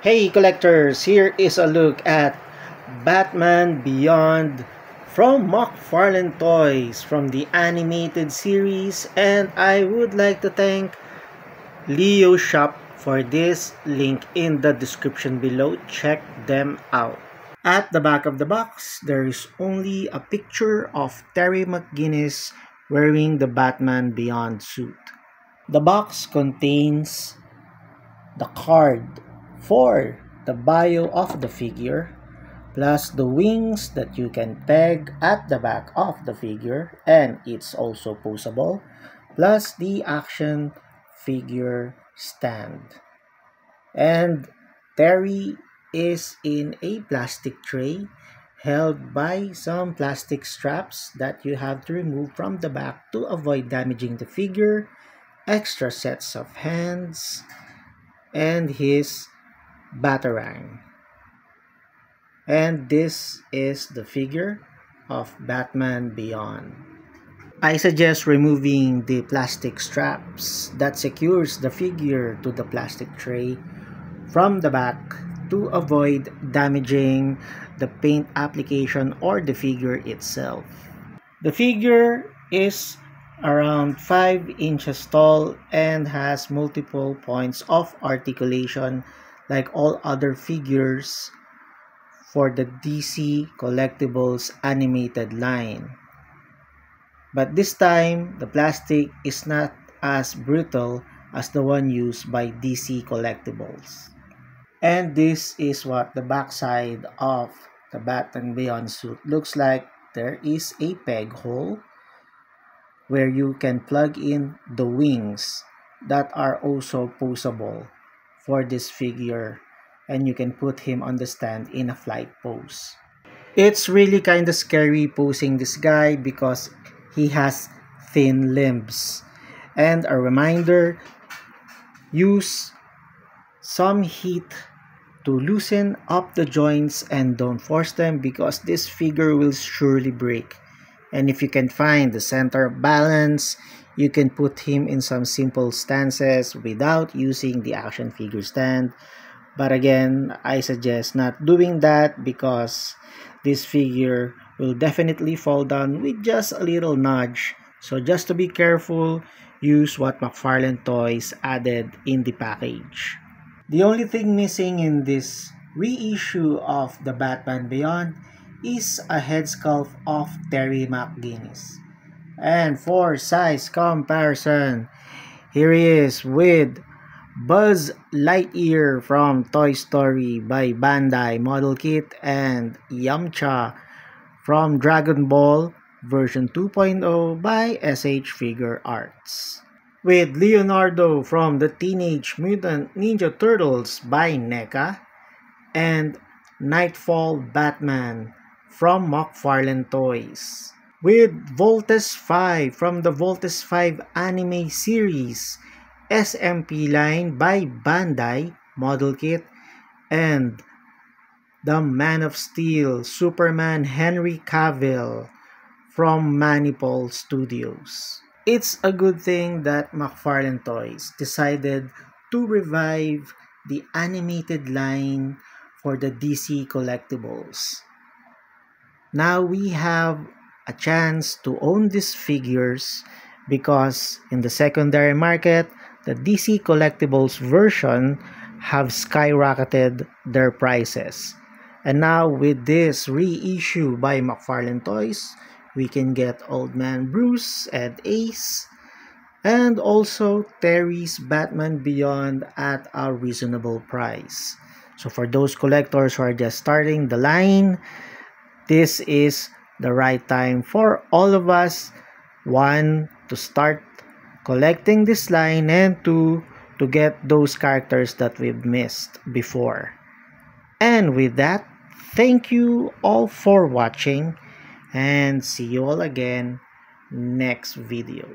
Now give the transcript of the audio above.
Hey collectors, here is a look at Batman Beyond from McFarlane Toys from the animated series, and I would like to thank Leo Shop for this. Link in the description below. Check them out. At the back of the box, there is only a picture of Terry McGinnis wearing the Batman Beyond suit. The box contains the card for the bio of the figure, plus the wings that you can peg at the back of the figure, and it's also posable, plus the action figure stand. And Terry is in a plastic tray held by some plastic straps that you have to remove from the back to avoid damaging the figure, extra sets of hands, and his Batarang. And this is the figure of Batman Beyond. I suggest removing the plastic straps that secures the figure to the plastic tray from the back to avoid damaging the paint application or the figure itself. The figure is around 5 inches tall and has multiple points of articulation like all other figures for the DC Collectibles animated line. But this time, the plastic is not as brittle as the one used by DC Collectibles. And this is what the backside of the Batman Beyond suit looks like. There is a peg hole where you can plug in the wings that are also posable for this figure, and you can put him on the stand in a flight pose. It's really kind of scary posing this guy because he has thin limbs. And a reminder, use some heat to loosen up the joints and don't force them because this figure will surely break. And if you can find the center of balance, you can put him in some simple stances without using the action figure stand. But again, I suggest not doing that because this figure will definitely fall down with just a little nudge. So just to be careful, use what McFarlane Toys added in the package. The only thing missing in this reissue of the Batman Beyond is a head sculpt of Terry McGinnis. And for size comparison, here he is with Buzz Lightyear from Toy Story by Bandai Model Kit and Yamcha from Dragon Ball version 2.0 by SH Figure Arts. With Leonardo from the Teenage Mutant Ninja Turtles by NECA and Nightfall Batman from McFarlane Toys. With Voltes 5 from the Voltes 5 anime series SMP line by Bandai Model Kit, and the Man of Steel Superman Henry Cavill from Manipul Studios. It's a good thing that McFarlane Toys decided to revive the animated line for the DC Collectibles. Now we have a chance to own these figures because in the secondary market, the DC Collectibles version have skyrocketed their prices. And now with this reissue by McFarlane Toys, we can get Old Man Bruce and Ace, and also Terry's Batman Beyond at a reasonable price. So for those collectors who are just starting the line, this is the right time for all of us. One, to start collecting this line, and two, to get those characters that we've missed before. And with that, thank you all for watching and see you all again next video.